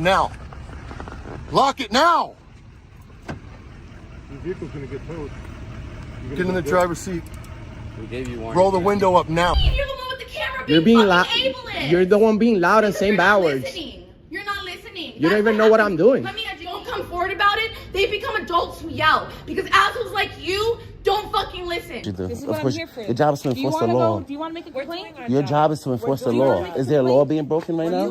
now. Lock it now. Your vehicle's gonna get towed. Get in the driver's seat. We gave you warning. Roll the window up now. You're the one with the camera. You're being loud. Ableist. You're the one being loud and saying bad words. You're not listening. You don't even know what I'm doing. Let me add you. Don't come forward about it. They become adults who yell because assholes like you don't fucking listen. This is what I'm here for. Your job is to enforce the law. Do you want to make a complaint? Your job is to enforce the law. Is there a law being broken right now?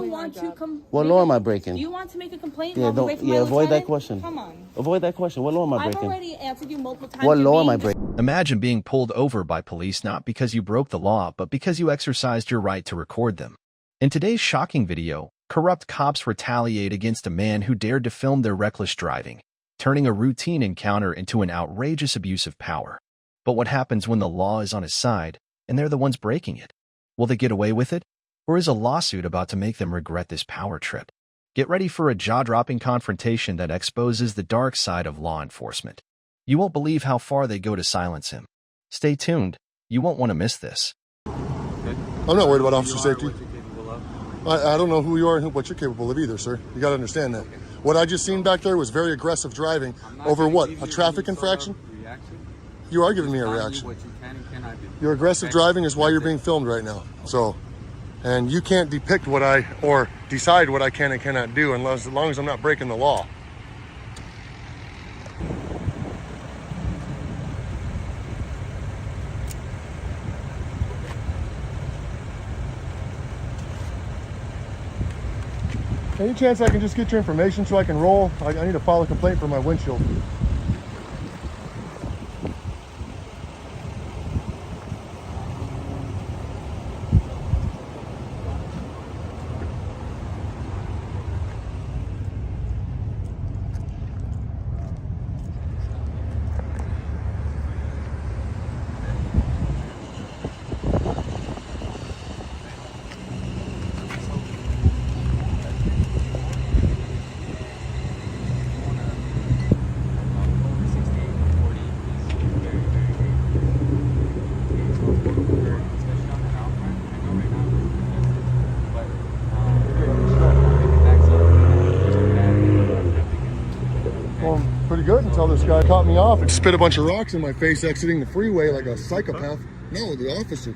What law am I breaking? Do you want to make a complaint? Yeah, avoid that question. Come on. Avoid that question. What law am I breaking? I've already answered you multiple times. What law am I breaking? Imagine being pulled over by police not because you broke the law, but because you exercised your right to record them. In today's shocking video, corrupt cops retaliate against a man who dared to film their reckless driving, turning a routine encounter into an outrageous abuse of power. But what happens when the law is on his side, and they're the ones breaking it? Will they get away with it? Or is a lawsuit about to make them regret this power trip? Get ready for a jaw-dropping confrontation that exposes the dark side of law enforcement. You won't believe how far they go to silence him. Stay tuned. You won't want to miss this. I'm not worried about officer safety. I don't know who you are and what you're capable of either, sir. You got to understand that. Okay. What I just seen back there was very aggressive driving over what? A traffic infraction? You are giving me a reaction. What you can and cannot do. Your aggressive driving is why you're being filmed right now. So, and you can't depict what or decide what I can and cannot do as long as I'm not breaking the law. Any chance I can just get your information so I can roll? I need to file a complaint for my windshield. Pretty good until this guy caught me off and spit a bunch of rocks in my face exiting the freeway like a psychopath. No, the officer.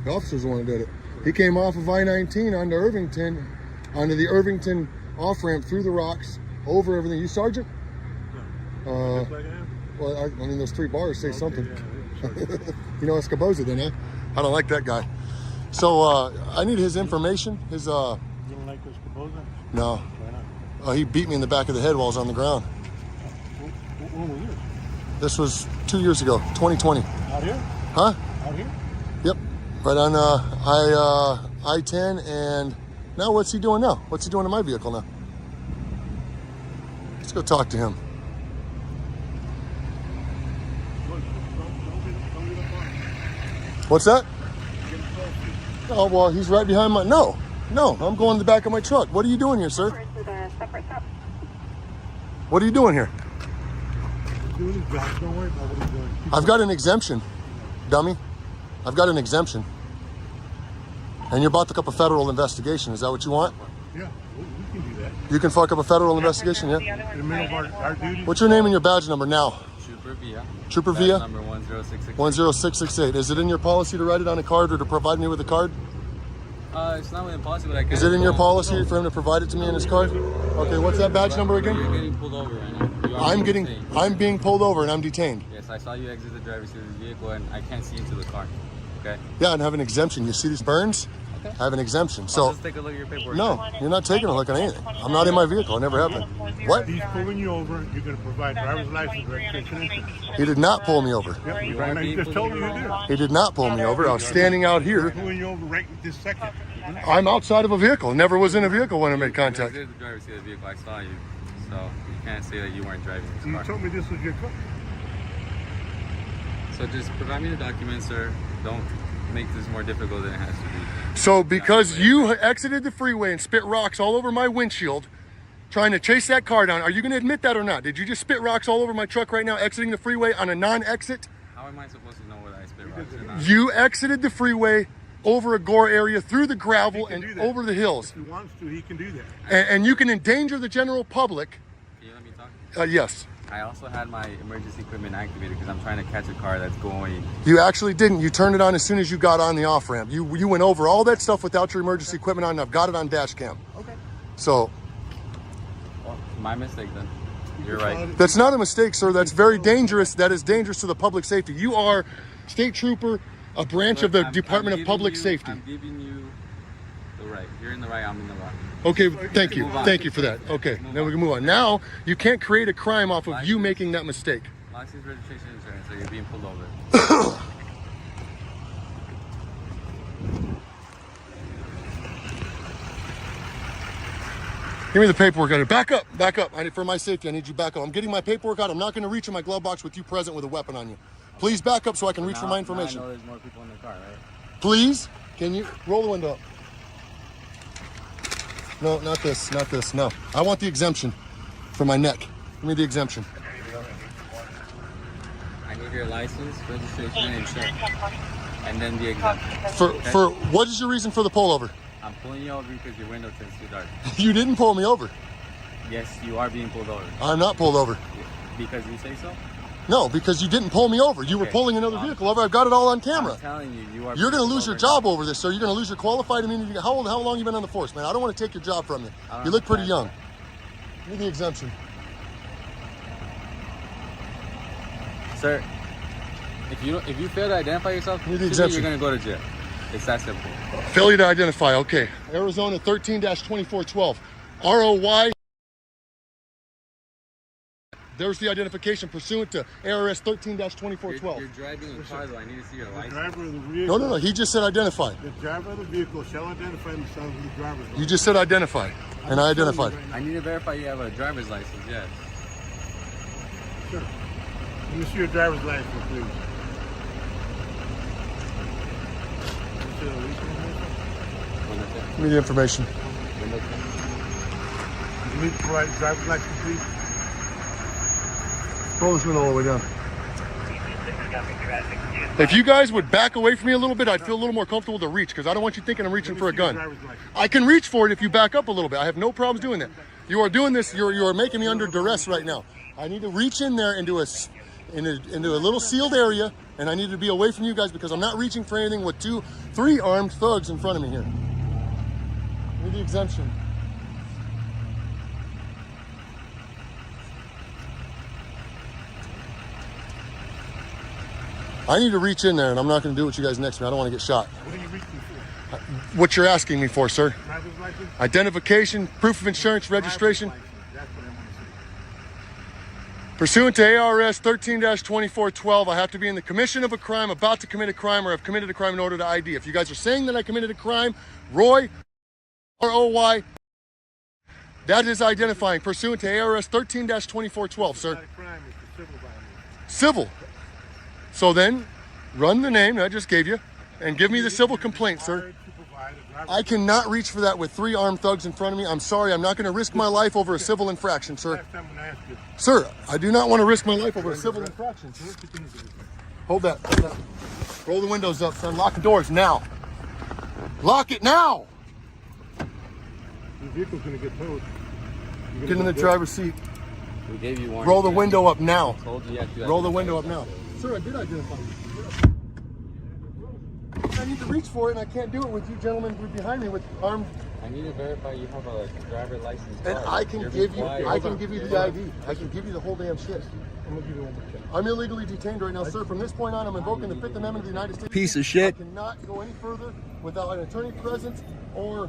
The officer's the one who did it. He came off of I-19 onto Irvington, onto the Irvington off-ramp through the rocks, over everything. You sergeant? Well, I mean, those 3 bars say something. You know, it's composite then, huh? I don't like that guy. So I need his information. His You don't like this composite? No. Why not? He beat me in the back of the head while I was on the ground. When was this? This was 2 years ago, 2020. Out here? Huh? Out here? Yep. Right on I-10, and now what's he doing now? What's he doing to my vehicle now? Let's go talk to him. What's that? Oh, well, he's right behind my... No, I'm going in the back of my truck. What are you doing here, sir? What are you doing here? Doing his job. Don't worry about what he's doing. I've got an exemption, dummy. I've got an exemption. And you're about to fuck up a federal investigation. Is that what you want? Yeah, we can do that. You can fuck up a federal investigation, yeah? In the middle of our duty. What's your name and your badge number now? Trooper Via. Trooper Via? Number 10668. 10668. Is it in your policy to write it on a card or to provide me with a card? It's not within policy, but I can. Is it in your policy for him to provide it to me in his card? Okay, what's that badge number again? You're getting pulled over right now. I'm being pulled over and I'm detained. Yes, I saw you exit the driver's seat of the vehicle and I can't see into the car. Okay? Yeah, and I have an exemption. You see these burns? Okay. I have an exemption. So just take a look at your paperwork. No, you're not taking a look at anything. I'm not in my vehicle. It never happened. What? He's pulling you over. You're going to provide driver's license, registration, insurance. He did not pull me over. Yep, you right now. You just told me you did. He did not pull me over. I was standing out here. He's pulling you over right this second. I'm outside of a vehicle. Never was in a vehicle when I made contact. You exited the driver's seat of the vehicle. I saw you. So you can't say that you weren't driving this You car. told me this was your car. So just provide me the documents, sir. Don't make this more difficult than it has to be. So because you exited the freeway and spit rocks all over my windshield, trying to chase that car down, are you going to admit that or not? Did you just spit rocks all over my truck right now, exiting the freeway on a non-exit? How am I supposed to know whether I spit rocks or not? You exited the freeway over a gore area, through the gravel, He can and do that. over the hills. If he wants to, he can do that. And you can endanger the general public. Can you let me talk? Yes. I also had my emergency equipment activated because I'm trying to catch a car that's going. You actually didn't. You turned it on as soon as you got on the off ramp. You went over all that stuff without your emergency equipment on, and I've got it on dash cam. Okay. So Well, my mistake then. You're right. that's not a mistake, sir. That's very dangerous. That is dangerous to the public safety. You are state trooper, a branch of the Department of giving Public you- Safety. I'm giving you the right. You're in the right. I'm in the wrong. Okay, thank you. Move on. Thank you for that. Okay, then we can move on. Now, you can't create a crime off of you making that mistake. License, registration, insurance. So you're being pulled over. Give me the paperwork out. Back up, back up. For my safety, I need you back up. I'm getting my paperwork out. I'm not going to reach in my glove box with you present with a weapon on you. Please back up so I can reach for my information. Now I know there's more people in the car, right? Please, can you roll the window up? No, not this, not this. No, I want the exemption for my neck. Give me the exemption. I need your license, registration, and insurance, and then the exemption. For what is your reason for the pullover? I'm pulling you over because your window turns too dark. You didn't pull me over. Yes, you are being pulled over. I'm not pulled over. Because you say so? No, because you didn't pull me over. You were Okay. pulling another vehicle over. I've got it all on camera. I'm telling you, you are. You're going to being lose your pulled job over this, sir. You're going to lose your qualified immunity. How long you been on the force, man? I don't want to take your job from you. You look pretty young. Give me the exemption. Sir, if you fail to identify yourself, Need the you're exemption. going to go to jail. It's that simple. Failure to identify. Okay. Arizona 13-2412. ROY. There's the identification pursuant to ARS 13-2412. You're driving a car, though. I need to see your The license. driver of the vehicle. No. He just said identify. The driver of the vehicle shall identify himself with the driver's license. You just said identify, and I identified. I need to verify you have a driver's license. Yes. Sure. Let me see your driver's license, please. Give me the information. You need to provide a driver's license, please. Roll this window all the way down. If you guys would back away from me a little bit, I'd feel a little more comfortable to reach, because I don't want you thinking I'm reaching for a gun. I can reach for it if you back up a little bit. I have no problems doing that. You are doing this, you are making me under duress right now. I need to reach in there into a little sealed area, and I need to be away from you guys because I'm not reaching for anything with 3 armed thugs in front of me here. Give me the exemption. I need to reach in there, and I'm not going to do it with you guys next to me. I don't want to get shot. What are you reaching for? What you're asking me for, sir? Driver's license? Identification, proof of insurance, registration. Driver's license. That's what I want to see. Pursuant to ARS 13-2412, I have to be in the commission of a crime, about to commit a crime, or have committed a crime in order to ID. If you guys are saying that I committed a crime, Roy, R-O-Y, that is identifying pursuant to ARS 13-2412, It's sir. not a crime, it's a civil violation. Civil. So then, run the name that I just gave you, and give me the civil complaint, sir. Required to provide a driver's I cannot reach for that with 3 armed thugs in front of me. I'm sorry, I'm not going to risk my life over a civil infraction, sir. Last time I'm gonna ask you. Sir, I do not want to risk my life over a civil infraction. Hold that. Hold that. Roll the windows up, son. Lock the doors now. Lock it now. Your vehicle's gonna get towed. You're gonna Get in go the jail. driver's seat. We gave you warning. Roll the window up now. Told you have to Roll the identify window up yourself. now. Sir, I did identify you. I need to reach for it, and I can't do it with you gentlemen behind me with armed. I need to verify you have a driver's license. And card. I can You're give you, required. I can give you the ID. I can give you the whole damn shit. I'm gonna give you one more check. I'm illegally detained right now, sir. From this point on, I'm invoking the 5th Amendment of the United States. Piece of shit. I cannot go any further without an attorney present, or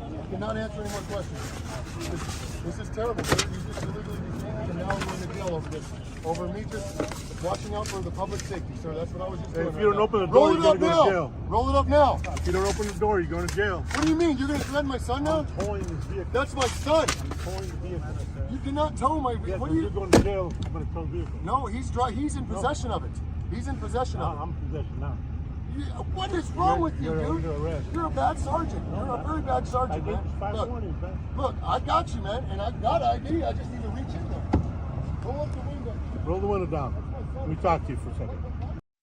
I cannot answer any more questions. This is terrible, sir. You just illegally detained me, and now I'm going to jail over this. Over me just watching out for the public safety, sir. That's what I was just doing. If right you don't now. open the door, Roll you're it gonna up go to now. jail. Roll it up now. If you don't open the door, you're going to jail. What do you mean? You're going to threaten my son now? I'm towing this vehicle. That's my son. I'm towing the vehicle. You cannot tow my Yes, vehicle. What when do you're you? going to jail, I'm going to tow the vehicle. No, he's in possession of it. He's in possession No, of it. I'm in possession now. What is wrong with you, You're dude? under arrest. You're a bad sergeant. You're a very bad I sergeant, gave man. you 5 Look, warnings, man. look, I got you, man, and I've got ID. I just need to reach in there. Roll up the window. Roll the window down. Let me talk to you for a second.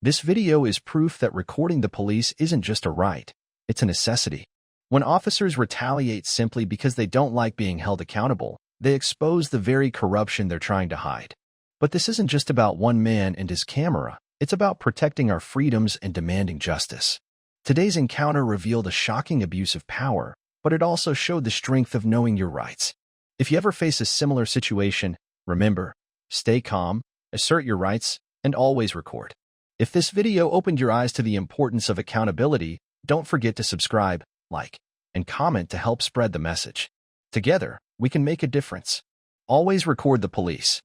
This video is proof that recording the police isn't just a right, it's a necessity. When officers retaliate simply because they don't like being held accountable, they expose the very corruption they're trying to hide. But this isn't just about one man and his camera, it's about protecting our freedoms and demanding justice. Today's encounter revealed a shocking abuse of power, but it also showed the strength of knowing your rights. If you ever face a similar situation, remember, stay calm, assert your rights, and always record. If this video opened your eyes to the importance of accountability, don't forget to subscribe, like, and comment to help spread the message. Together, we can make a difference. Always record the police.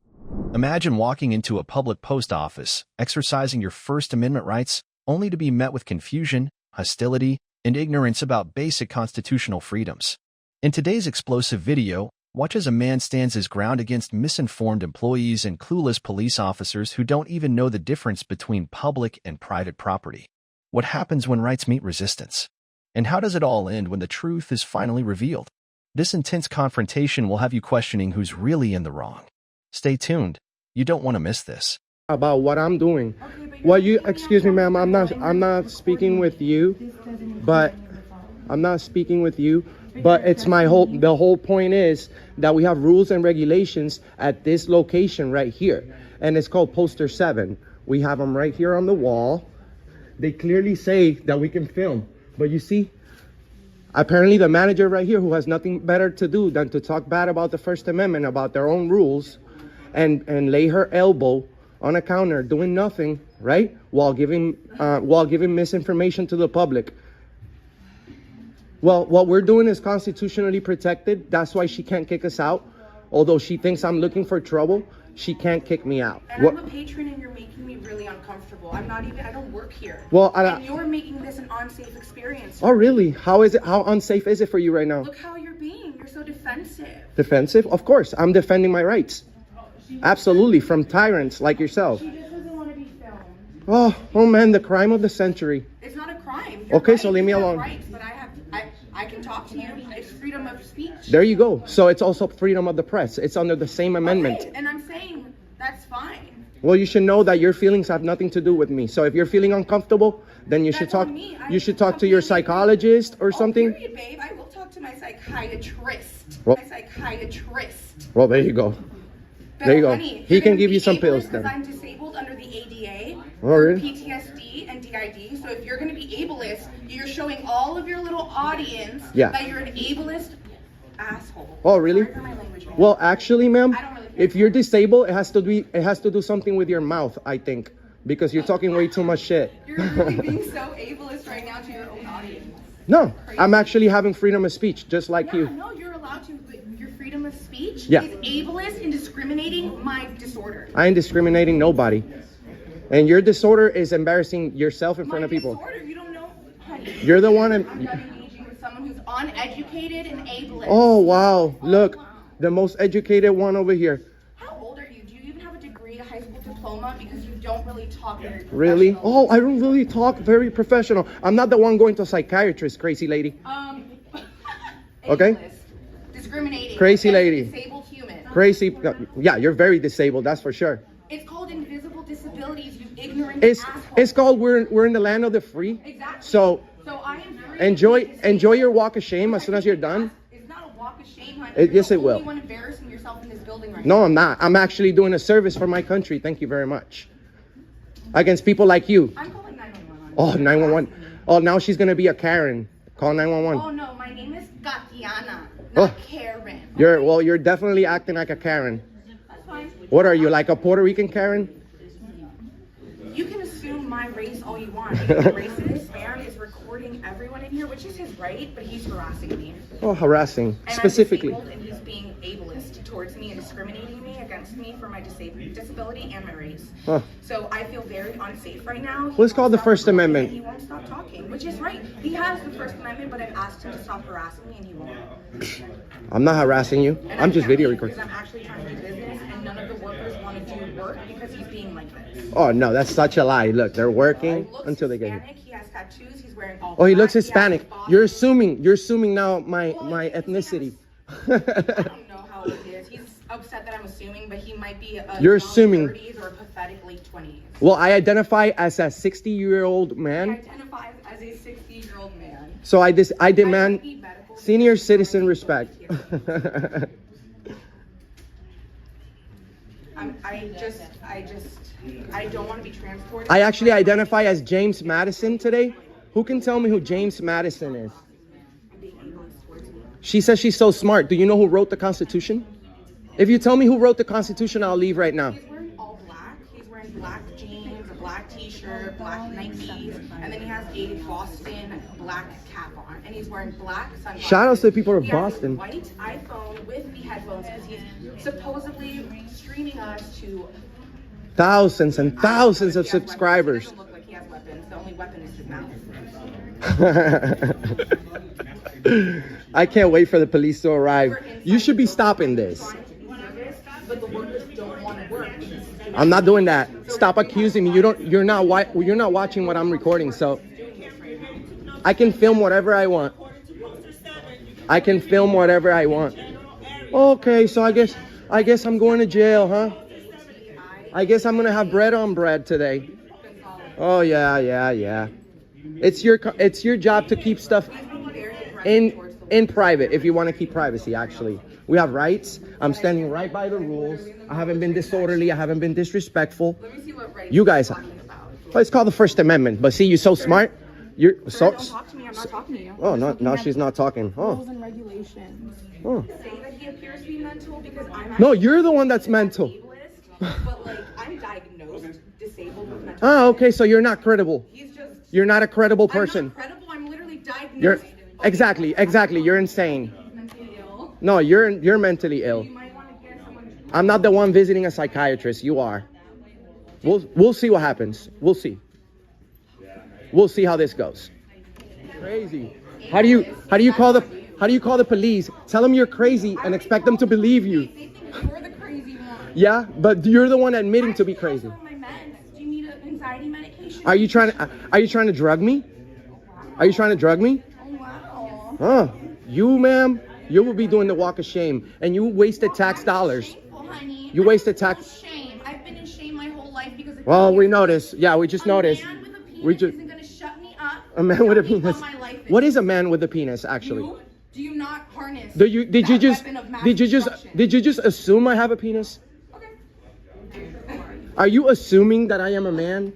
Imagine walking into a public post office, exercising your First Amendment rights, only to be met with confusion, hostility, and ignorance about basic constitutional freedoms. In today's explosive video, watch as a man stands his ground against misinformed employees and clueless police officers who don't even know the difference between public and private property. What happens when rights meet resistance? And how does it all end when the truth is finally revealed? This intense confrontation will have you questioning who's really in the wrong. Stay tuned. You don't want to miss this. About what I'm doing. Well, excuse me, ma'am, I'm not speaking with you, but it's the whole point is that we have rules and regulations at this location right here, and it's called poster 7. We have them right here on the wall. They clearly say that we can film, but you see, apparently the manager right here, who has nothing better to do than to talk bad about the First Amendment, about their own rules, and lay her elbow on a counter doing nothing, right, while giving misinformation to the public. Well, what we're doing is constitutionally protected. That's why she can't kick us out. Although she thinks I'm looking for trouble, she can't kick me out. And I'm a patron and you're making me really uncomfortable. I don't work here. Well, and you're making this an unsafe experience. Oh, really? How unsafe is it for you right now? Look how you're being. You're so defensive. Defensive? Of course. I'm defending my rights. Absolutely. From tyrants like yourself. She just doesn't want to be filmed. Oh man, the crime of the century. It's not a crime. Okay, so leave me alone. Rights, but I can talk to you. It's freedom of speech. There you go. So it's also freedom of the press. It's under the same amendment. Okay, and I'm saying that's fine. Well, you should know that your feelings have nothing to do with me. So if you're feeling uncomfortable, then you should talk. You should talk to your psychologist or something. Period, babe. I will talk to my psychiatrist. Well, Well, there you go. There you go. Honey, he can give you some pills then. Because I'm disabled under the ADA, really? PTSD, and DID. So if you're going to be ableist, you're showing all of your little audience that you're an ableist asshole. Oh, really? Sorry for my language, well, actually, ma'am, really if you're disabled, it has to do something with your mouth, I think, because you're talking way too much shit. You're really being so ableist right now to your own audience. No, I'm actually having freedom of speech, just like you. No, you're allowed to. Your freedom of speech Yeah. is ableist in discriminating my disorder. I ain't discriminating nobody. And your disorder is embarrassing yourself in front of people. Disorder, you don't know, honey. You're the one. I'm not engaging with someone who's uneducated and ableist. Oh, wow. Look, the most educated one over here. How old are you? Do you even have a degree, a high school diploma? Because you don't really talk very professional. Really? Oh, I don't really talk very professional. I'm not the one going to a psychiatrist, crazy lady. Okay? Discriminating. Crazy lady. Disabled human. Crazy. Yeah, you're very disabled, that's for sure. It's called invisible disabilities, you ignorant asshole. It's called we're in the land of the free. Exactly. So I am free. enjoy your walk of shame as soon as you're done. It's not a walk of shame, honey. Yes, it You're will. the only one embarrassing yourself in this building right No, now. I'm not. I'm actually doing a service for my country. Thank you very much. Against people like you. I'm calling 911. Oh, 911. Oh, now she's going to be a Karen. Call 911. Oh no, my name is Gatiana, not Karen. You're definitely acting like a Karen. That's fine. What are you, like a Puerto Rican Karen? You can assume my race all you want. Because the racist man is recording everyone in here, which is his right, but he's harassing me. Oh, harassing. And Specifically. I'm disabled, and he's being ableist towards me and discriminating me against me for my disability and my race. Huh. So I feel very unsafe right now. Well, it's called the First Amendment. He won't stop talking, which is right. He has the First Amendment, but I've asked him to stop harassing me, and he won't. I'm not harassing you. And I'm just video because recording. I'm actually trying to do business, and none of the workers want to do work because he's being like this. Oh, no, that's such a lie. Look, they're working He looks until they get Hispanic, here. He has tattoos. He's wearing all Oh, he black, looks has Hispanic. boxers. You're assuming now my ethnicity. I don't know how it is. He's upset that I'm assuming, but he might be a You're young assuming. 30s or a pathetic late 20s. Well, I identify as a 60-year-old He man. identifies as a 60-year-old man. So I demand need medical senior attention, citizen so I respect. I don't want to be transported. I actually identify as James Madison today. Who can tell me who James Madison is? She says she's so smart. Do you know who wrote the Constitution? If you tell me who wrote the Constitution, I'll leave right now. He's wearing all black. He's wearing black jeans, a black t-shirt, black Nikes, and then he has a Boston black cap on, and he's wearing black sunglasses. Shout out to the people of He Boston. has a white iPhone with the headphones because he's supposedly streaming us to Thousands and thousands of He has subscribers. weapons. He doesn't look like he has weapons. The only weapon is his mouth. I can't wait for the police to arrive. You should be stopping this. But the workers don't want to work. I'm not doing that. Stop accusing me. You're not watching what I'm recording, so I can film whatever I want. I can film whatever I want. Okay, so I guess I'm going to jail, huh? I guess I'm gonna have bread on bread today. Oh yeah. It's your job to keep stuff in private if you want to keep privacy. Actually, we have rights. I'm standing right by the rules. I haven't been disorderly. I haven't been disrespectful. Let me see what rights You guys, you're talking about. well, it's called the First Amendment. But see, you're so smart. You're so. Don't talk to me. I'm not talking to you. Oh no, now she's not talking. Rules Oh, and regulations. oh. Say that he appears to be mental because I'm No, actually you're the one that's mental. ableist, but like I'm diagnosed disabled with mental. Oh, okay. So you're not credible. He's just. You're not a credible I'm person. not credible. I'm literally diagnosed. You're exactly. You're insane. mentally ill. No, you're mentally ill. You might want to get someone. I'm not the one visiting a psychiatrist. You are. We'll see what happens. We'll see. We'll see how this goes. Crazy. How do you call the police? Tell them you're crazy and expect them to believe you. They think you're the crazy one. Yeah, but you're the one admitting to be crazy. Do you need an anxiety medication? Are you trying to drug me? Are you trying to drug me? Oh wow. Huh? You, ma'am, you will be doing the walk of shame, and you wasted tax dollars. Shameful, honey. You wasted tax. Shame. I've been in shame my whole life because of Well, we you. noticed. Yeah, we just noticed. A man with a penis We just isn't gonna shut me up. a man with a Tell me penis. what my life is. What is a man with a penis actually? Do you not harness? Did you that weapon of mass destruction? did you just assume I have a penis? Okay. Are you assuming that I am a man?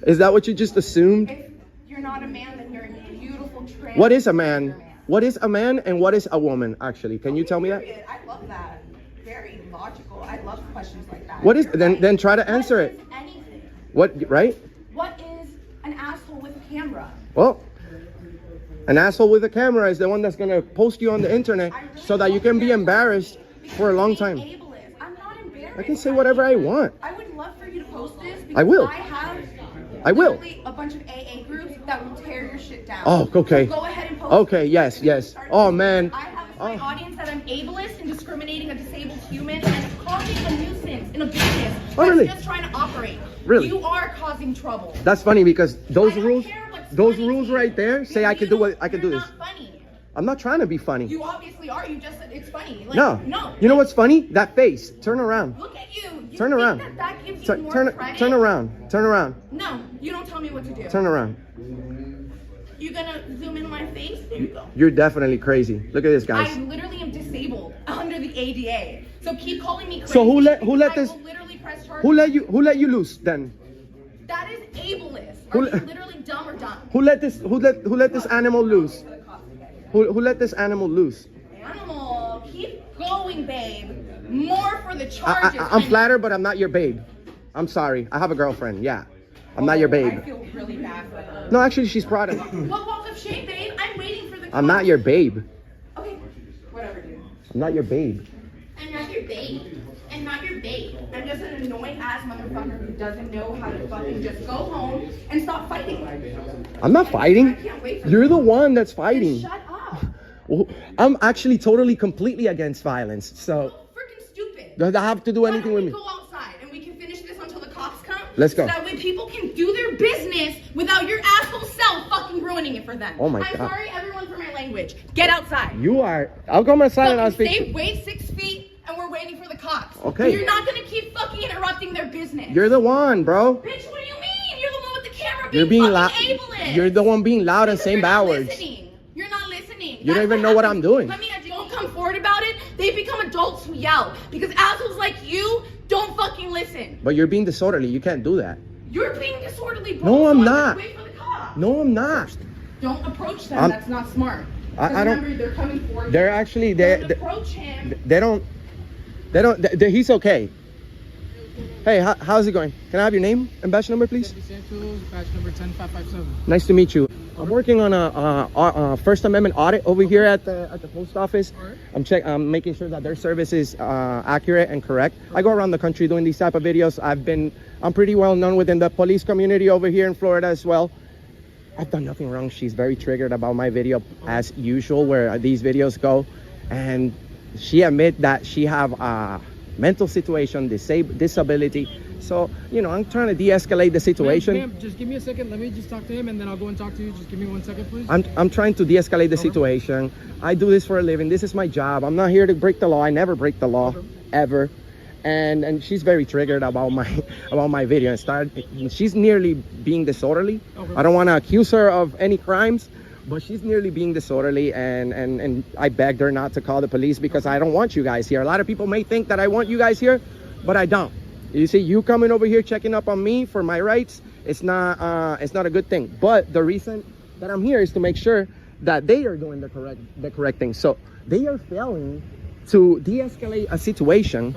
Is that what you just assumed? If you're not a man, then you're a beautiful trans. What is a man? What is a man and what is a woman actually? Can you tell me that? Period. I love that. Very logical. I love questions like that. What is You're then right. then try to answer What it. is anything? What right? What is an asshole with a camera? Well, an asshole with a camera is the one that's gonna post you on the internet so that you can be embarrassed for a long time. Ableist. I'm not embarrassed. I can say whatever I want. I would love for you to post this because I will. I I will. literally a bunch of AA groups that will tear your shit down. Oh, okay. So go ahead and post Okay, it. yes. Oh man. I have my audience that I'm ableist and discriminating a disabled human and causing a nuisance in a business that's really? just trying to operate. Really? You are causing trouble. That's funny because those I don't rules care what's those funny rules to you. right there say I can do what I can do You're this. not funny. I'm not trying to be funny. You obviously are. You just said it's funny. Like, No. No. You know what's funny? That face. Turn around. Look at you. You Turn think around. That gives you Turn more turn credit? turn around. Turn around. No, you don't tell me what to do. Turn around. You gonna zoom in my face? There you go. You're definitely crazy. Look at this, I guys. literally am disabled under the ADA. So keep calling me crazy. So who let I this will literally press charges. who let you loose then? That is ableist. Who Are you let- literally dumb or dumb? Who let this animal loose? Who let this animal loose? Animal, keep going, babe. More for the charges. I'm flattered, but I'm not your babe. I'm sorry. I have a girlfriend. Yeah. I'm not your I babe. feel really bad for her. No, actually she's proud of me. What walk of shame, babe? I'm waiting for the I'm not your babe. Okay, whatever, dude. I'm not your babe. I'm not your babe. I'm not your babe. I'm just an annoying ass motherfucker who doesn't know how to fucking just go home and stop fighting. I'm not fighting. I can't wait for You're the one that's Then fighting. shut up. Well, I'm actually totally completely against violence. So Freaking stupid. does that have to do Why anything don't with we me? go outside and we can finish this until the cops come? Let's go. So that way people can do their business without your asshole self fucking ruining it for them. Oh my I'm God. sorry everyone for my language. language. Get outside. You are. I'll come outside and I'll Fucking speak. stay, wait 6 feet, and we're waiting for the cops. Okay. But you're not gonna keep fucking interrupting their business. You're the one, bro. Bitch, what do you mean? You're the one with the camera You're being being loud. fucking ableist. You're the one being loud and Because saying you're not bad words. listening. You're not listening. You don't That's even know what I'm happens. doing. Let me add, you don't come forward about it. They become adults who yell. Because assholes like you don't fucking listen. But you're being disorderly. You can't do that. You're being disorderly, bro. No, I'm So not. Wait for the cops. No, I'm not. Don't approach them. I'm- That's not smart. I don't. Remember, they're coming for you. They're actually. Don't approach him. They don't. He's okay. Hey, how's it going? Can I have your name and badge number, please? Batch number 10557. Nice to meet you. I'm working on a First Amendment audit over here at the post office. I'm making sure that their service is accurate and correct. I go around the country doing these type of videos. I'm pretty well known within the police community over here in Florida as well. I've done nothing wrong. She's very triggered about my video as usual, where these videos go, and she admit that she have a mental situation, disability. So, you know, I'm trying to de-escalate the situation. Ma'am, just give me a second. Let me just talk to him, and then I'll go and talk to you. Just give me 1 second, please. I'm trying to de-escalate the situation. I do this for a living. This is my job. I'm not here to break the law. I never break the law, ever. And she's very triggered about my video and she's nearly being disorderly. I don't want to accuse her of any crimes, but she's nearly being disorderly, and I begged her not to call the police because I don't want you guys here. A lot of people may think that I want you guys here, but I don't. You see, you coming over here checking up on me for my rights, it's not a good thing. But the reason that I'm here is to make sure that they are doing the correct thing. So they are failing to de-escalate a situation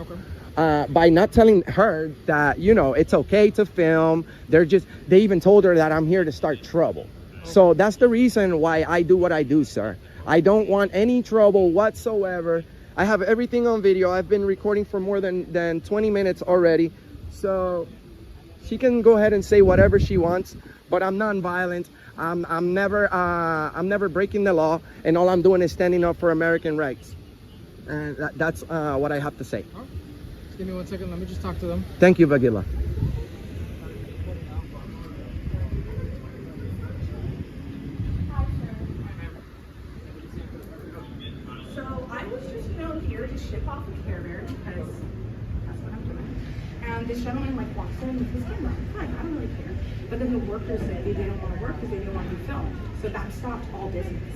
by not telling her that, you know, it's okay to film. They even told her that I'm here to start trouble. So that's the reason why I do what I do, sir. I don't want any trouble whatsoever. I have everything on video. I've been recording for more than 20 minutes already. So she can go ahead and say whatever she wants, but I'm non-violent. I'm never breaking the law, and all I'm doing is standing up for American rights. And that's what I have to say. Give me 1 second. Let me just talk to them. Thank you, Vagila. So I was just, here to ship off a carrier because that's what I'm doing. And this gentleman walks in with his camera. Fine, I don't really care. But then the workers said they didn't want to work because they didn't want to be filmed. So that stopped all business.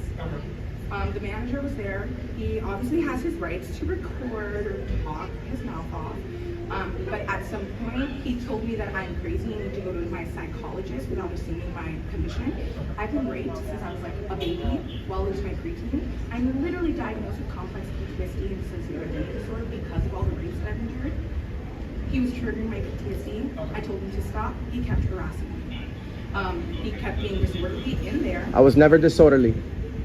The manager was there. He obviously has his rights to record or talk his mouth off. But at some point, he told me that I'm crazy and need to go to my psychologist without receiving my commission. I've been raped since I was a baby, well into my preteen. I'm literally diagnosed with complex PTSD and dissociative identity disorder because of all the rapes that I've endured. He was triggering my PTSD. I told him to stop. He kept harassing me. He kept being disorderly in there. I was never disorderly.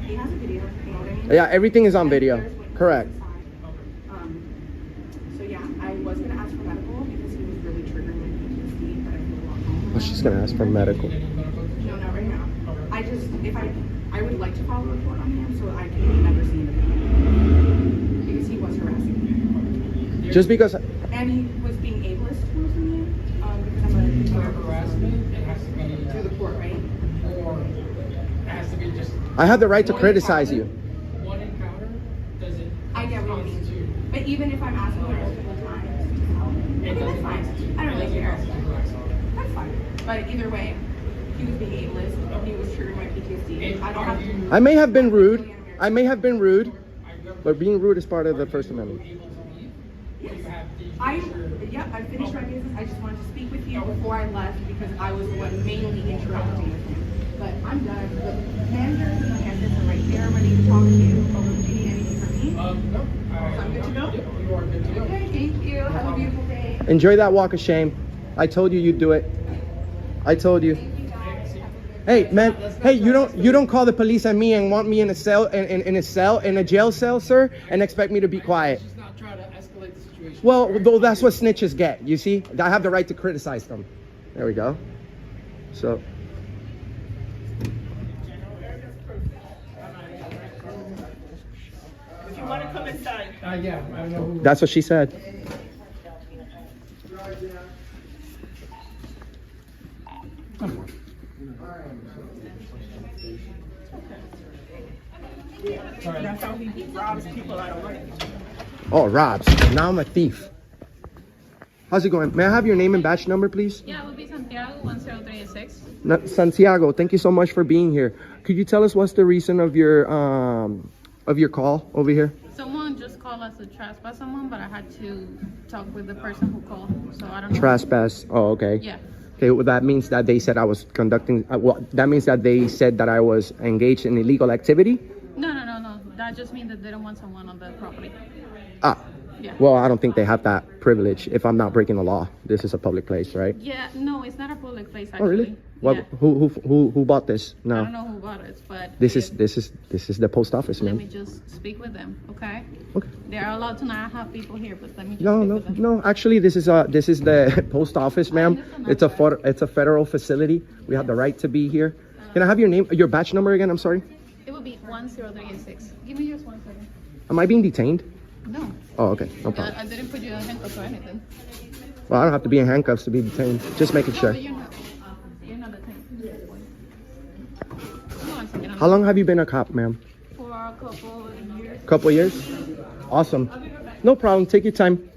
He has a video, you know what I mean? Yeah, everything is on video. Correct. So yeah, I was gonna ask for medical because he was really triggering my PTSD, but I feel a lot calmer. Oh, she's gonna ask for medical. No, not right now. I would like to file a report on him so I can never see him again. Because he was harassing me. Just because. And he was being ableist towards me, because I'm For harassment, it has to be to the court, right? or it has to be just I have the right to criticize you. one encounter. Does it? I get what you constitute? mean. But even if I'm asking him multiple times, okay, that's fine. I don't really care. That's fine. But either way, he was being ableist. He was triggering my PTSD. I don't have to. I may have been rude. I may have been rude, but being rude is part of the First Amendment. Yes. I finished my business. I just wanted to speak with you before I left because I was the one mainly interacting with him. But I'm done. The managers and the handlers are right there ready to talk to you. Do you need anything from me? No. I'm good to go? You are good to go. Okay, thank you. Have a beautiful day. Enjoy that walk of shame. I told you you'd do it. I told you. Hey man, hey, you don't call the police on me and want me in a cell in a jail cell, sir, and expect me to be quiet. Just not try to escalate the situation. Well, though that's what snitches get. You see, I have the right to criticize them. There we go. So. If you want to come inside. Yeah, I don't know who. That's what she said. That's how he robs people out of money. Oh, robs. Now I'm a thief. How's it going? May I have your name and badge number, please? Yeah, it would be Santiago 10386. Santiago, thank you so much for being here. Could you tell us what's the reason of your call over here? Someone just called us to trespass someone, but I had to talk with the person who called, so I don't know. Trespass. Oh, okay. Yeah. Okay, well, that means that they said I was conducting. Well, that means that they said that I was engaged in illegal activity. No. That just means that they don't want someone on the property. Ah. Yeah. Well, I don't think they have that privilege if I'm not breaking the law. This is a public place, right? Yeah, no, it's not a public place actually. Oh, really? What? Yeah. Who bought this? No. I don't know who bought it, but This is the post office, let man. me just speak with them, okay? Okay. They are allowed to not have people here, but let me just No, speak no, with them. no. Actually, this is the post office, ma'am. It's a federal facility. We have the right to be here. Can I have your name, your badge number again? I'm sorry. It will be 10386. Give me just 1 second. Am I being detained? No, Oh, okay. No problem. I didn't put you in handcuffs or anything. Well, I don't have to be in handcuffs to be detained. Just making No, sure. but you're not detained. One second. How long have you been a cop, ma'am? For a couple of years. Couple years? Awesome. No problem. Take your time.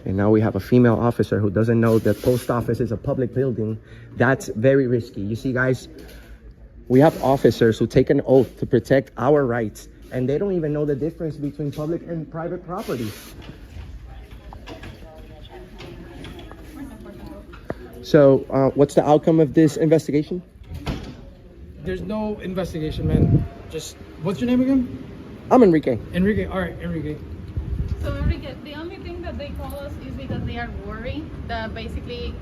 And now we have a female officer who doesn't know that post office is a public building. That's very risky. You see, guys, we have officers who take an oath to protect our rights, and they don't even know the difference between public and private property. So, what's the outcome of this investigation? There's no investigation, man. Just, what's your name again? I'm Enrique. Enrique. All right, Enrique. So Enrique, the only thing that they call us is because they are worried that basically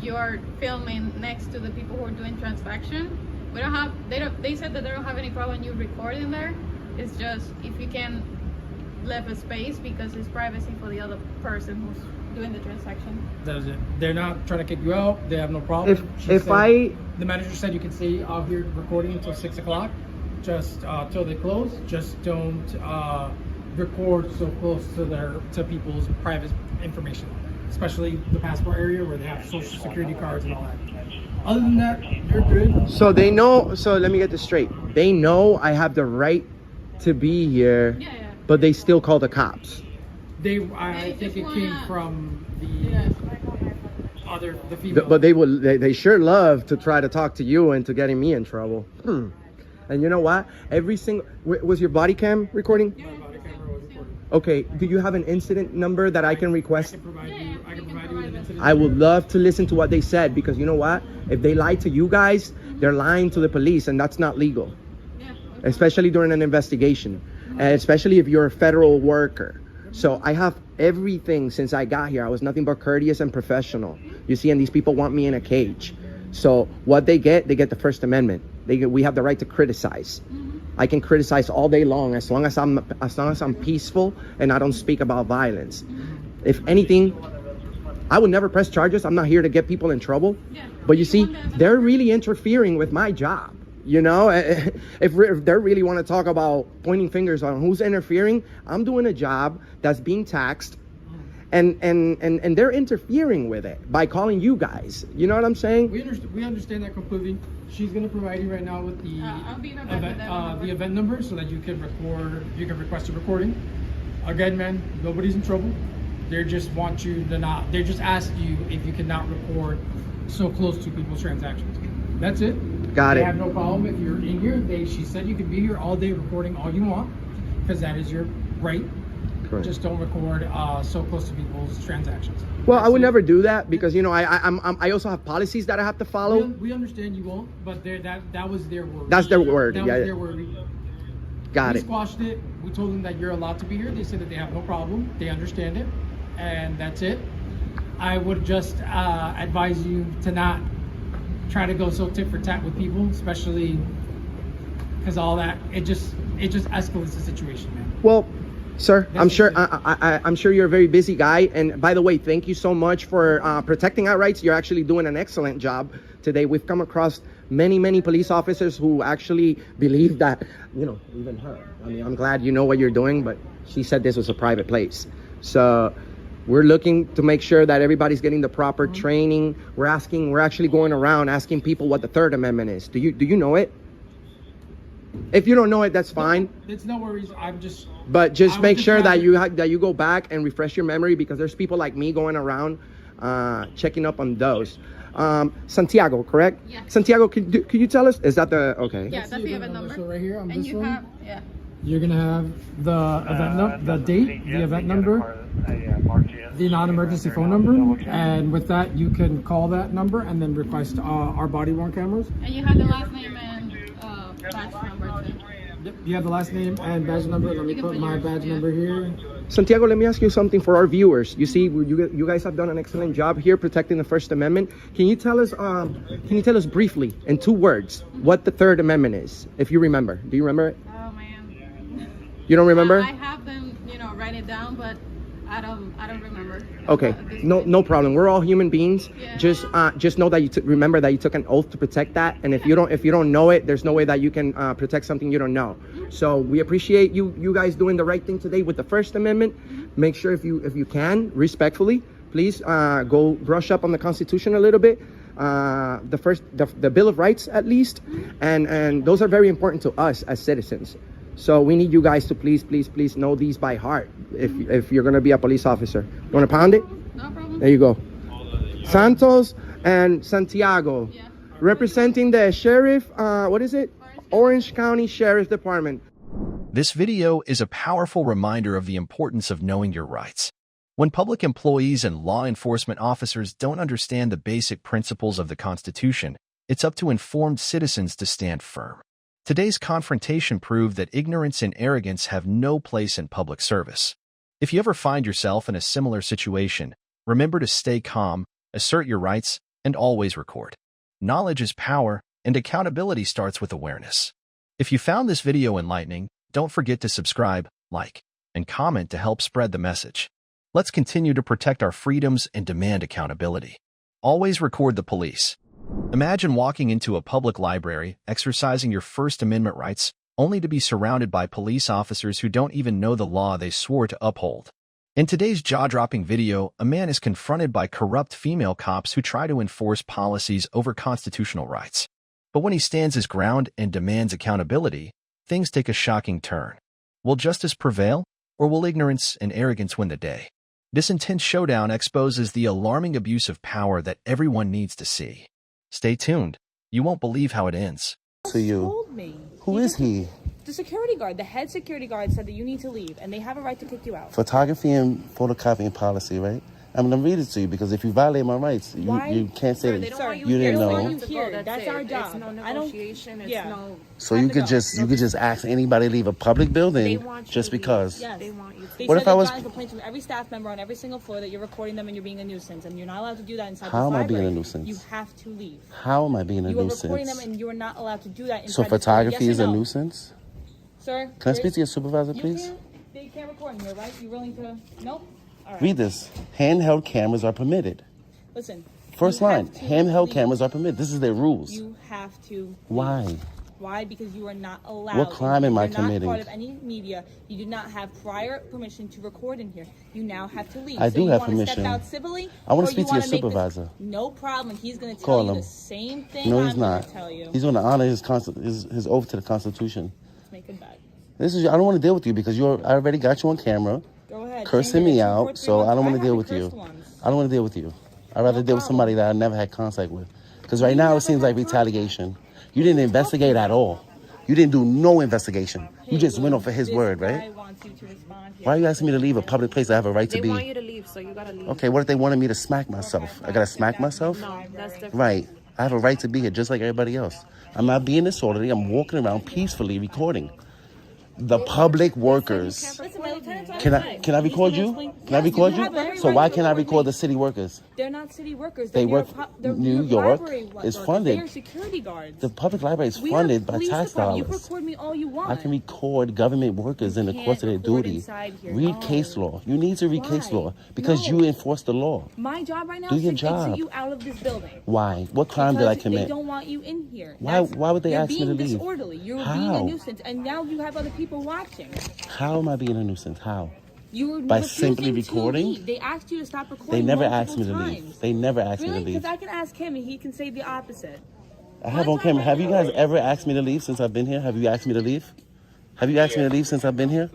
you're filming next to the people who are doing transaction. We don't have, they said that they don't have any problem you recording there. It's just if you can leave a space because it's privacy for the other person who's doing the transaction. That is it. They're not trying to kick you out. They have no problem. The manager said you can stay out here recording until 6 o'clock, just till they close. Just don't record so close to people's private information, especially the passport area where they have social security cards and all that. Other than that, you're good. So they know, so let me get this straight. They know I have the right to be here, Yeah. but they still call the cops. I think it came from the female. But they sure love to try to talk to you into getting me in trouble. And you know what? Was your body cam recording? My body camera was recording. Okay, do you have an incident number that I can request? I can provide you with an incident. I would love to listen to what they said, because you know what? If they lie to you guys, they're lying to the police, and that's not legal. Yeah. Especially during an investigation, and especially if you're a federal worker. So I have everything since I got here. I was nothing but courteous and professional. You see, and these people want me in a cage. So what they get the First Amendment. We have the right to criticize. I can criticize all day long as long as I'm peaceful and I don't speak about violence. If anything, I would never press charges. I'm not here to get people in trouble. Yeah. But you see, they're really interfering with my job. You know, if they really want to talk about pointing fingers on who's interfering, I'm doing a job that's being taxed, and they're interfering with it by calling you guys. You know what I'm saying? We understand that completely. She's gonna provide you right now with the I'll be right back with that the event number so that you can record. You can request a recording. Again, man, nobody's in trouble. They just want you to not. They just ask you if you cannot record so close to people's transactions. That's it. Got They it. have no problem if you're in here. She said you can be here all day recording all you want, because that is your right. Correct. Just don't record so close to people's transactions. Well, I That's would it. never do that because you know I also have policies that I have to follow. We understand you won't, but that was their word. That's their word. That Yeah. was their word. Got We it. squashed it. We told them that you're allowed to be here. They said that they have no problem. They understand it, and that's it. I would just advise you to not try to go so tit for tat with people, especially because all that it just escalates the situation, man. Well, sir, I'm sure I'm sure you're a very busy guy. And by the way, thank you so much for protecting our rights. You're actually doing an excellent job today. We've come across many police officers who actually believe that, you know, even her. I mean, I'm glad you know what you're doing, but she said this was a private place. So we're looking to make sure that everybody's getting the proper training. We're actually going around asking people what the Third Amendment is. Do you know it? If you don't know it, that's fine. It's no worries. I'm just. But just make sure that rather- you go back and refresh your memory, because there's people like me going around checking up on those. Santiago, correct? Yeah. Santiago, could you tell us? Is that the okay? Yeah, that's the event number. So right here on And this you one, have, yeah. you're gonna have the event the date, the event number, the non-emergency phone number, and with that you can call that number and then request our body-worn cameras. And you have the last name and badge number too. Yep, you have the last name and badge number. Let me can put put my yours, badge yeah. number here. Santiago, let me ask you something for our viewers. You see, you guys have done an excellent job here protecting the First Amendment. Can you tell us briefly in 2 words what the Third Amendment is, if you remember? Do you remember it? Oh man. You don't remember? I have them, write it down, but I don't remember. Okay, no problem. We're all human beings. Yeah. Just know that you remember that you took an oath to protect that, and if you don't know it, there's no way that you can protect something you don't know. So we appreciate you guys doing the right thing today with the First Amendment. Make sure if you can, respectfully, please go brush up on the Constitution a little bit. The Bill of Rights at least, and those are very important to us as citizens. So we need you guys to please know these by heart if you're gonna be a police officer. You wanna pound it? No problem. There you go. Santos and Santiago, Yeah. representing the sheriff, what is it? Orange County Sheriff Department. This video is a powerful reminder of the importance of knowing your rights. When public employees and law enforcement officers don't understand the basic principles of the Constitution, it's up to informed citizens to stand firm. Today's confrontation proved that ignorance and arrogance have no place in public service. If you ever find yourself in a similar situation, remember to stay calm, assert your rights, and always record. Knowledge is power, and accountability starts with awareness. If you found this video enlightening, don't forget to subscribe, like, and comment to help spread the message. Let's continue to protect our freedoms and demand accountability. Always record the police. Imagine walking into a public library, exercising your First Amendment rights, only to be surrounded by police officers who don't even know the law they swore to uphold. In today's jaw-dropping video, a man is confronted by corrupt female cops who try to enforce policies over constitutional rights. But when he stands his ground and demands accountability, things take a shocking turn. Will justice prevail, or will ignorance and arrogance win the day? This intense showdown exposes the alarming abuse of power that everyone needs to see. Stay tuned. You won't believe how it ends. To you. Told me. Who is he? The security guard, the head security guard said that you need to leave and they have a right to kick you out. Photography and photocopying policy, right? I'm gonna read it to you because if you violate my rights, you can't say that Sir, you didn't know. That's our job. It's no negotiation. It's no. So you could just ask anybody to leave a public building just because. Yes. They want you. They What said if I was- they've gotten complaints from every staff member on every single floor that you're recording them and you're being a nuisance, and you're not allowed to do that inside How the am I library. being a nuisance? You have to leave. How am I being a You are recording them, nuisance? and you are not allowed to do that inside So the store. photography Yes is or a no? nuisance? Sir, Can I speak to your supervisor, please? They can't record in here, right? You willing to? Nope. All right. Read this. Handheld cameras are permitted. Listen. First you line. have to Handheld leave. cameras are permitted. This is their rules. You have to. leave. Why? Why? Because you are not allowed. What crime am I committing? You're not part of any media. You do not have prior permission to record in here. You now have to leave. I do you have wanna permission. Step out civilly, I wanna or speak you to your wanna make this- supervisor. No problem. He's going to Call tell you him. the same thing. No, I'm he's not. Gonna tell you. He's going to honor his oath to the Constitution. Let's make it back. I don't want to deal with you because I already got you on camera, Go ahead. cursing me out, so I don't want to deal with you. Cursed ones. I don't want to deal with you. I'd rather deal with somebody that I never had contact with. Because right now it seems like retaliation. You didn't investigate at all. You didn't do no investigation. You just went off of his word, right? I want you to respond here. Why are you asking me to leave a public place I have a right to They want be? you to leave, so you gotta leave. Okay, what if they wanted me to smack myself? I got to smack myself? No, that's different. Right. I have a right to be here just like everybody else. I'm not being disorderly. I'm walking around peacefully recording. The public workers. Listen, my lieutenant's on Can the I line. can I He's record gonna you? explain- Can I Yes, record have every you? So right why to can't I record record me. the city workers? They're not city workers. They They're work. they're New York library is workers. funded. They are security guards. The public library is We are funded by police tax department. You dollars. record me all you want. I can record government workers in the can't course of their record duty. inside here. Read No. case law. You need to read case Why? law because No. you enforce the law. My job right now Do is your to job. exit you out of this building. Why? What crime did I Because They commit? don't want you in here. Why would they you're ask me to being leave? disorderly. You're being How? a nuisance, and now you have other people watching. How am I being a nuisance? How? You're By refusing simply to recording? leave. They asked you to stop recording. They never multiple asked me to leave. times. They never asked me Really? to leave. Because I can ask him, and he can say the opposite. I have on camera. Have you guys ever asked me to leave since I've been here? Have you asked me to leave? Have you asked me to leave since I've been here?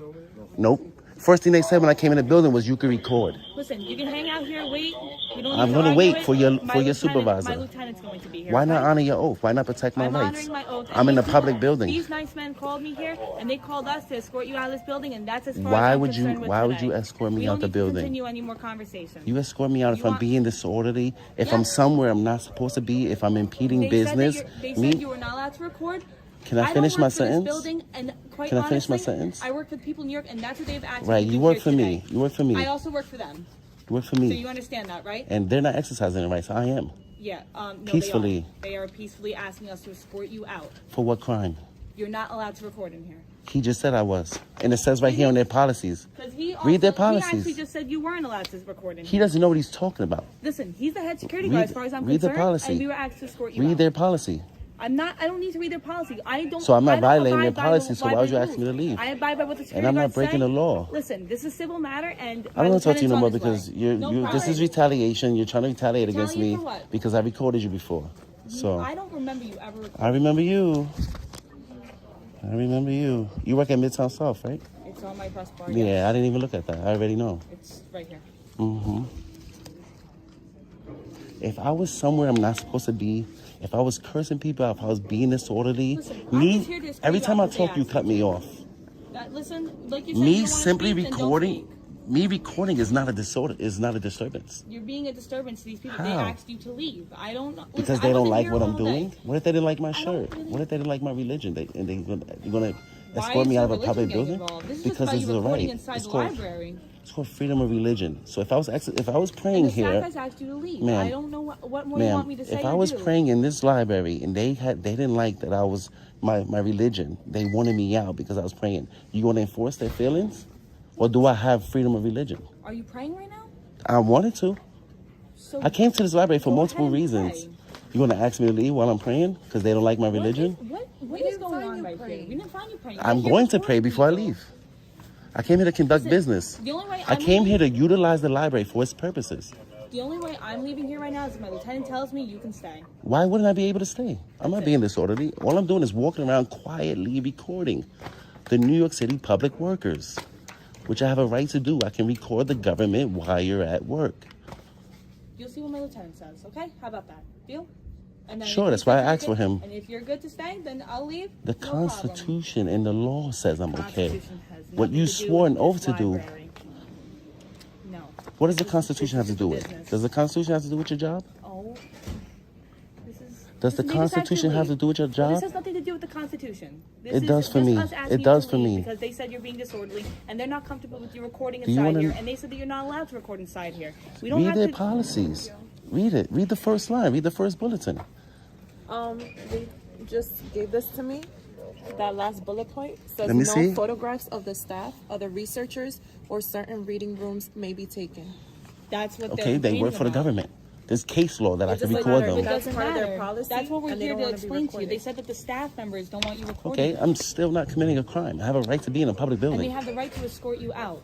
Nope. First thing they said when I came in the building was you can record. Listen, you can hang out here, wait. We don't I'm need going to argue wait it. for your My supervisor. lieutenant's going to be here. Why not okay? honor your oath? Why not protect my I'm rights? honoring my oath. I'm in a These public people- building. These nice men called me here, and they called us to escort you out of this building, and that's as far Why as I'm would you? concerned with Why would today. you escort me We out don't the need to building? continue any more conversation. You escort me out if You I'm want- being disorderly, if Yeah. I'm somewhere I'm not supposed to be, if I'm impeding They business. Said that they said you were not allowed to record. Can I don't finish work my for this sentence? building, and quite Can I finish my honestly, sentence? I work with people in New York, and that's what they've asked Right, me to you do work here for today. me. You work for me. I also work for them. You work for me. So you understand that, right? And they're not exercising their rights. I am. Yeah. No, Peacefully. They are peacefully asking us to escort you out. For what crime? You're not allowed to record in here. He just said I was. And it says right here on their policies. Because he Read their He policies. actually just said you weren't allowed to record in He here. doesn't know what he's talking about. Listen, he's the head security Read- guard as far as I'm read the concerned. policy. And we were asked to escort you Read out. their policy. I don't need to read their policy. I don't. So I'm not I don't violating their abide by policy, the- so by why would the you ask me to rules. leave? I abide by what the security And I'm not guards breaking say. the law. Listen, this is a civil matter, and I don't want to talk to you no more lieutenant's on his because way. this is retaliation. You're trying to retaliate against Retaliate me for what? because I recorded you before. So I don't remember you ever. I remember you. I remember you. You work at Midtown South, right? It's on my press bar. Yeah, I didn't even look at that. I already know. It's right here. Mm-hmm. If I was somewhere I'm not supposed to be, if I was cursing people out, if I was being disorderly, Listen, I was here to escort every you time out I because talk, they you asked cut me off. Listen, like you said, you Me don't wanna simply speak, then don't recording, speak. me recording is not a disorder. Is not a disturbance. You're being a disturbance to these people. They How? asked you to leave. I don't know. Because Listen, they I don't wasn't like here what I'm all day. doing. What if they didn't like my don't shirt? really- What if they didn't like my religion? You're gonna Why escort is me your out of a religion public getting building? involved? This is Because just by this you is a recording right. inside It's the called, library. it's called freedom of religion. So if I was praying And the here, staff has asked you to leave. ma'am, I don't know what more you want ma'am, me to say if or I was do. praying in this library and they didn't like that I was my religion, they wanted me out because I was praying. You want to enforce their feelings, or do I have freedom of religion? Are you praying right now? I wanted to. So I came to this library for go multiple ahead and reasons. pray. You want to ask me to leave while I'm praying because they don't like my religion? What is going on right here? We didn't find you praying. I'm You're going to recording pray before I people. leave. I came here to conduct business. The only way I came here to utilize the library for its purposes. The only way I'm leaving here right now is if my lieutenant tells me you can stay. Why wouldn't I be able to stay? I'm not being disorderly. All I'm doing is walking around quietly recording the New York City public workers, which I have a right to do. I can record the government while you're at work. You'll see what my lieutenant says, okay? How about that? Deal? And then Sure, if that's you why think I you're asked for good- him. And if you're good to stay, then I'll leave. The No problem. Constitution and the law says I'm okay. Constitution has What nothing you to do swore an with oath this to do. library. No. What does the Constitution have to do with? business. Does the Constitution have to do with your job? Oh. This is. Does the maybe it's Constitution actually- have to do with your This job? has nothing to do with the Constitution. This It is does for just me. us asking It does you to for leave me. Because they said you're being disorderly, and they're not comfortable with you recording Do you inside wanna- here, and they said that you're not allowed to record inside here. We don't Read have their to. policies. Read it. Read the first line. Read the first bulletin. They just gave this to me. That last bullet point says Let me no see. photographs of the staff, other researchers, or certain reading rooms may be taken. That's what Okay, they work for the government. There's case law that I can record It them. doesn't part of their matter. policy, That's what we're and they here don't to wanna be explain to you. They recorded. said that the staff members don't want you recording. Okay, them. I'm still not committing a crime. I have a right to be in a public And they building. have the right to escort you out.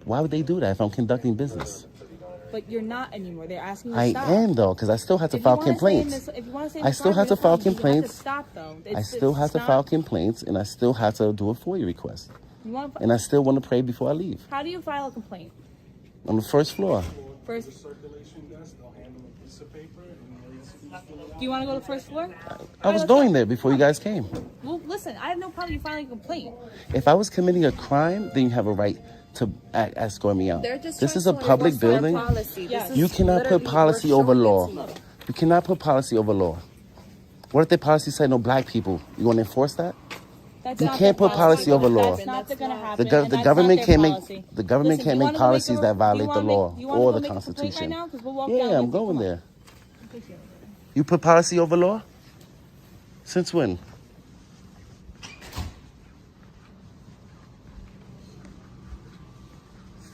Why would they do that if I'm conducting business? But you're not anymore. They're asking you to I stop. am though, because I still have to If you file wanna stay in complaints. this- if you wanna stay in I this still have to library, file fine, but you have to complaints. stop, though. I still have to not- file complaints, and I still have to do a FOIA request. You want, And I still want to pray before I leave. how do you file a complaint? On the first floor. First, Circulation desk, they'll hand them a piece of paper and do you want to go to the first floor? I was going there before you guys came. Well, listen, I have no problem you filing a complaint. If I was committing a crime, then you have a right to escort me out. They're just This trying is a to public enforce their building. policy. Yes. This You is cannot put literally policy we're over showing it law. to you. You cannot put policy over law. What if the policy say no black people? You want to enforce that? That's You not can't their put policy over law. That's not going to happen. The, and the that's government not their can't policy. make the government Listen, can't you make wanna go policies a- that you violate the wanna law make- you wanna or go the make a complaint Constitution. Right now? 'Cause we'll walk Yeah, down I'm with you. going Come on. there. You put policy over law? Since when?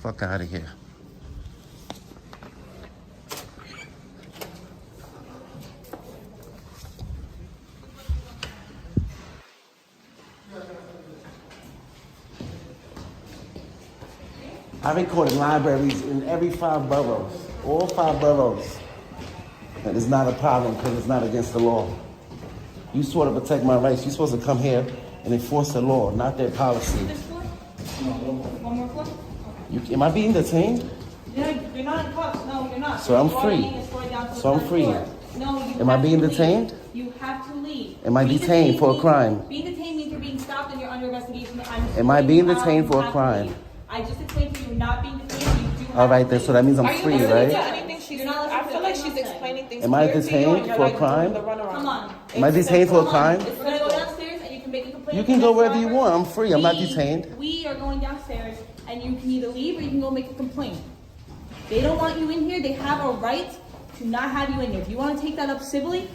Fuck out of here. I recorded libraries in every 5 boroughs, all 5 boroughs. And it's not a problem because it's not against the law. You swore to protect my rights. You're supposed to come here and enforce the law, not their policy. This floor? One more floor? Okay. Am I being detained? Yeah, you're not in cuffs. No, you're not. So I'm You are free. being escorted down to the So I'm front free. door. No, you Am I have being to leave. detained? You have to leave. Am I Being detained for a means- crime? Being detained means you're being stopped and you're under investigation. Am I being You detained for a have to crime? leave. I just explained to you, not being detained. You do All have right, to then. leave. So that means I'm Are you free, listening right? to anything she's? You're not listening I to feel like anything she's I'm saying. explaining things Am I clear to you, detained and you're for a like doing crime? the runaround. Come on. Am I detained for a crime? We're gonna go downstairs and you can make a complaint. You can go wherever you Whatever. want. I'm free. I'm not detained. We are going downstairs and you can either leave or you can go make a complaint. They don't want you in here. They have a right to not have you in here. If you want to take that up civilly,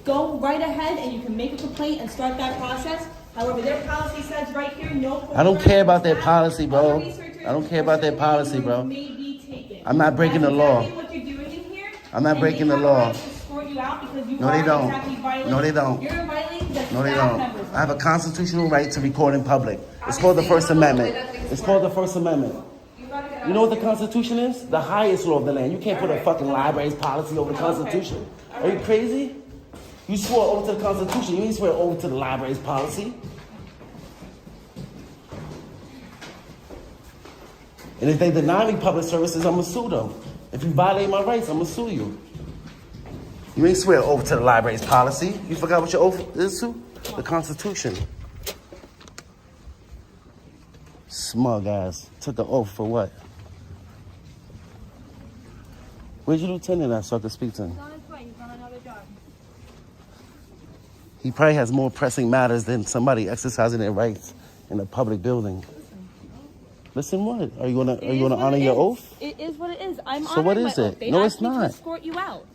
go right ahead and you can make a complaint and start that process. However, their policy says right here, no. I don't care about their policy, bro. Other researchers I don't care about their or policy, certain bro. may be taken. I'm not breaking the That's law. exactly what you're doing in here. I'm not And breaking they the have a law. right to escort you out because you No, they are don't. exactly violating- No, they don't. You're violating the No, they staff don't. members. I have a constitutional right to record in public. It's called the First Amendment. It's called the First Amendment. You know what the Constitution is? The highest law of the land. You can't put a fucking library's policy over the Constitution. Are you crazy? You swore over to the Constitution. You ain't swear over to the library's policy. And if they deny me public services, I'm gonna sue them. If you violate my rights, I'm gonna sue you. You ain't swear over to the library's policy. You forgot what your oath is to? The Constitution. Smug ass. Took an oath for what? Where's your lieutenant at so I can speak to him? He's on his way. He's on another job. He probably has more pressing matters than somebody exercising their rights in a public building. Listen, what? Are you gonna honor your oath? It is what it is. I'm So what honoring is my it? oath. They No, asked it's me to not. escort you out.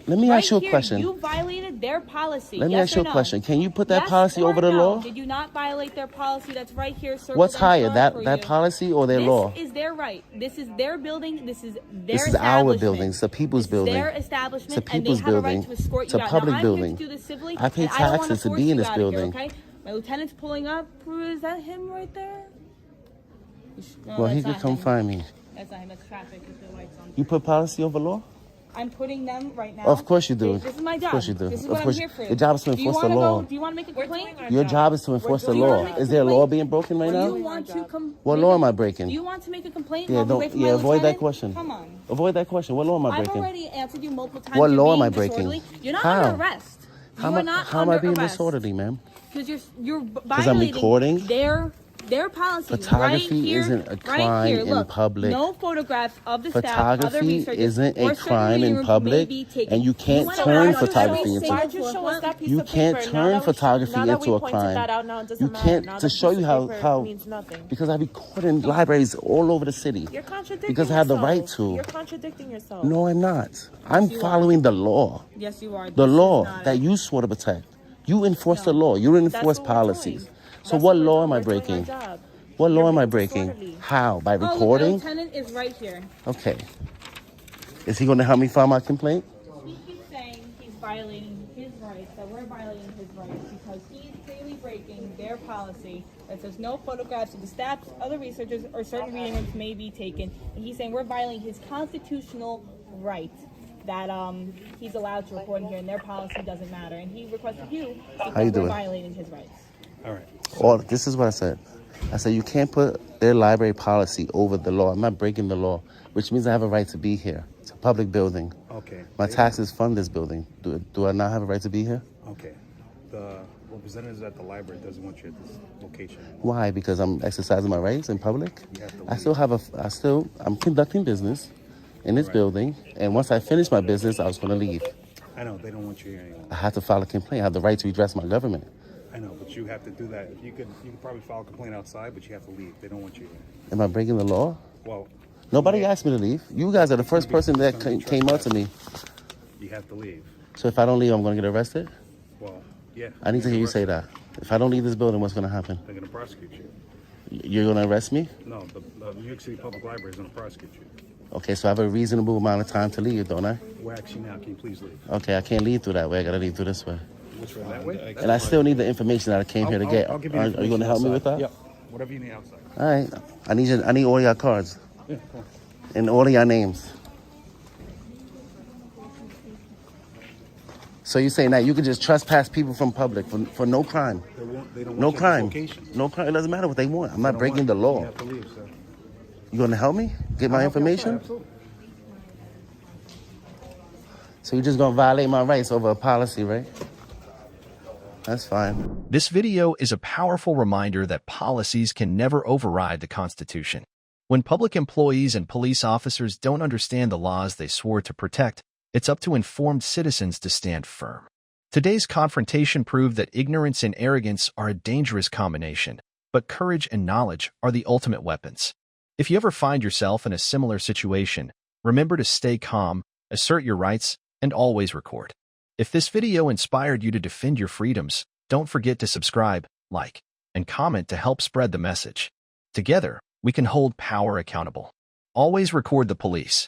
Let me ask you a Right here, question. You violated their policy. Let me Yes ask you or a no? question. Can you put that Yes policy or over the no? law? Did you not violate their policy that's right here? circled What's on higher, front for that you? policy or their law? This is their right. This is their building. This is their This is our establishment. building. It's the people's This is building. their establishment, It's a people's and they have a building. right to escort It's you a out. public now, I'm building. here to do this civilly. I pay and I don't wanna taxes to force be in you this out of here, building. okay? My lieutenant's pulling up. Is that him right there? No, Well, he that's could not come him. find me. That's not him. That's traffic. It's the lights on. You put policy over law? I'm putting them right now. Of course you do. This is my job. Of course you do. This is Of what course I'm you- here for. your job is to Do you enforce the wanna law. do you want to make a complaint? Your job is to enforce the doing law. our job. Is there a law being broken right Do you now? want to come? What law am I breaking? Do you want to make a complaint? Yeah, Walk away don't. from Yeah, my avoid that lieutenant? question. Come on. Avoid that question. What law am I I've breaking? already answered you multiple times. What You're law am being I breaking? disorderly. You're not How? under arrest. You are not How am I under being arrest. disorderly, ma'am? Because you're I'm violating recording? their policy. Photography right here, isn't a right crime here. in Look, public. No photographs of the staff, other Photography researchers, isn't or a certain crime reading in rooms public, may be taken. and you can't wanna turn know photography why into. Why'd you show us that piece You of can't paper? turn Now photography that into we a pointed crime. that out, now it doesn't You matter. can't Now to the show piece you of paper how means nothing. because I record in libraries all over the city. You're contradicting Because I have the yourself. right to. You're contradicting yourself. No, I'm not. I'm following the law. Yes, you are. The law that you swore to protect. You enforce the law. You That's enforce what we're policies. doing. So That's what we're law doing. am I We're doing our breaking? job. What law am I being breaking? disorderly. How? By Oh, the recording? lieutenant is right here. Okay. Is he going to help me file my complaint? He keeps saying he's violating his rights, that we're violating his rights because he's clearly breaking their policy that says no photographs of the staff, other researchers, or certain reading rooms may be taken. And he's saying we're violating his constitutional right that he's allowed to record in here and their policy doesn't matter. And he requested you because How you we're doing? violating his rights. All right. Or this is what I said. I said you can't put their library policy over the law. I'm not breaking the law, which means I have a right to be here. It's a public building. Okay. My taxes fund this building. Do I not have a right to be here? Okay. The representatives at the library doesn't want you at this location. Why? Because I'm exercising my rights in public? You have to leave. I'm conducting business in this building, and once I finish my business, I was going to leave. I know they don't want you here anymore. I have to file a complaint. I have the right to redress my government. I know, but you have to do that. If you could probably file a complaint outside, but you have to leave. They don't want you here. Am I breaking the law? Well, Nobody asked me to leave. You guys are the first person that came up to me. you have to leave. So if I don't leave, I'm going to get arrested? Well, yeah. I need to hear you say that. If I don't leave this building, what's going to happen? They're going to prosecute you. You're going to arrest me? No, the New York City Public Library is going to prosecute you. Okay, so I have a reasonable amount of time to leave, don't I? We're actually now. Can you please leave? Okay, I can't leave through that way. I got to leave through this way. Which way? That way? And I still need the information that I came here to get. I'll give Are you you going to help me with that? Yep. Whatever you need outside. All right. I need all your cards Yeah, cool. and all of your names. So you're saying that you can just trespass people from public for no crime? They don't No want crime. location. No crime. It doesn't matter what they want. I'm not breaking the law. You have to leave, sir. You gonna help me get my information? Absolutely. So you're just gonna violate my rights over a policy, right? That's fine. This video is a powerful reminder that policies can never override the Constitution. When public employees and police officers don't understand the laws they swore to protect, it's up to informed citizens to stand firm. Today's confrontation proved that ignorance and arrogance are a dangerous combination, but courage and knowledge are the ultimate weapons. If you ever find yourself in a similar situation, remember to stay calm, assert your rights, and always record. If this video inspired you to defend your freedoms, don't forget to subscribe, like, and comment to help spread the message. Together, we can hold power accountable. Always record the police.